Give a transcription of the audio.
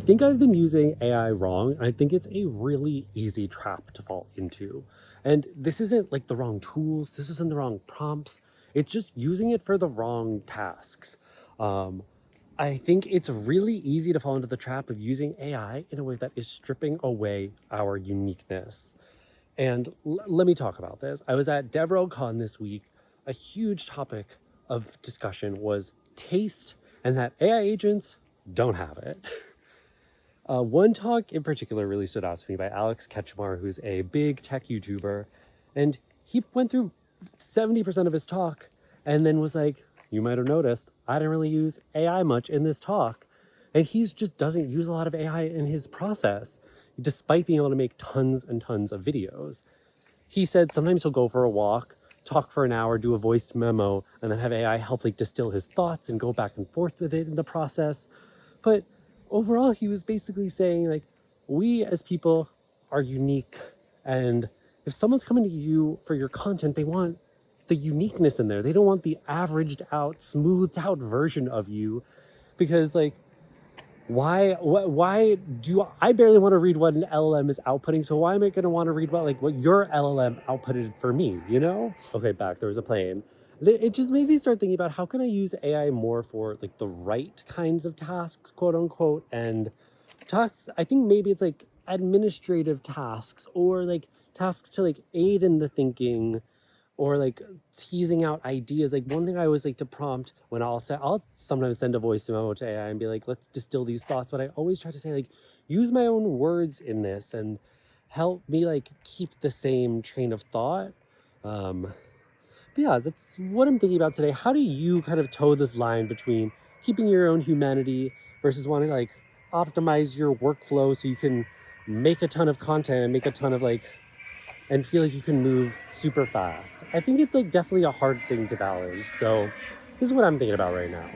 think I've been using AI wrong. And I think it's a really easy trap to fall into. And this isn't like the wrong tools, this isn't the wrong prompts. It's just using it for the wrong tasks. Um, I think it's really easy to fall into the trap of using AI in a way that is stripping away our uniqueness. And let me talk about this. I was at DevRelCon this week. A huge topic of discussion was taste and that AI agents don't have it. One talk in particular really stood out to me by Alex Kretzschmar, who's a big tech YouTuber. And he went through 70% of his talk and then was like, you might have noticed, I didn't really use AI much in this talk. And he's just doesn't use a lot of AI in his process, despite being able to make tons and tons of videos. He said sometimes he'll go for a walk, talk for an hour, do a voice memo, and then have AI help like distill his thoughts and go back and forth with it in the process. But overall, he was basically saying like, we as people are unique. And if someone's coming to you for your content, they want the uniqueness in there. They don't want the averaged out, smoothed out version of you, because like, why do I barely want to read what an LLM is outputting? So why am I going to want to read what your LLM outputted for me, you know? Okay, back, there was a plane. It just made me start thinking about how can I use AI more for like the right kinds of tasks, quote unquote, and tasks. I think maybe it's like administrative tasks or like tasks to like aid in the thinking or like teasing out ideas. Like one thing I always like to prompt when I'll sometimes send a voice memo to AI and be like, let's distill these thoughts. But I always try to say like, use my own words in this and help me like keep the same train of thought. But yeah, that's what I'm thinking about today. How do you kind of toe this line between keeping your own humanity versus wanting to like optimize your workflow so you can make a ton of content and make a ton of like and feel like you can move super fast? I think it's like definitely a hard thing to balance. So this is what I'm thinking about right now.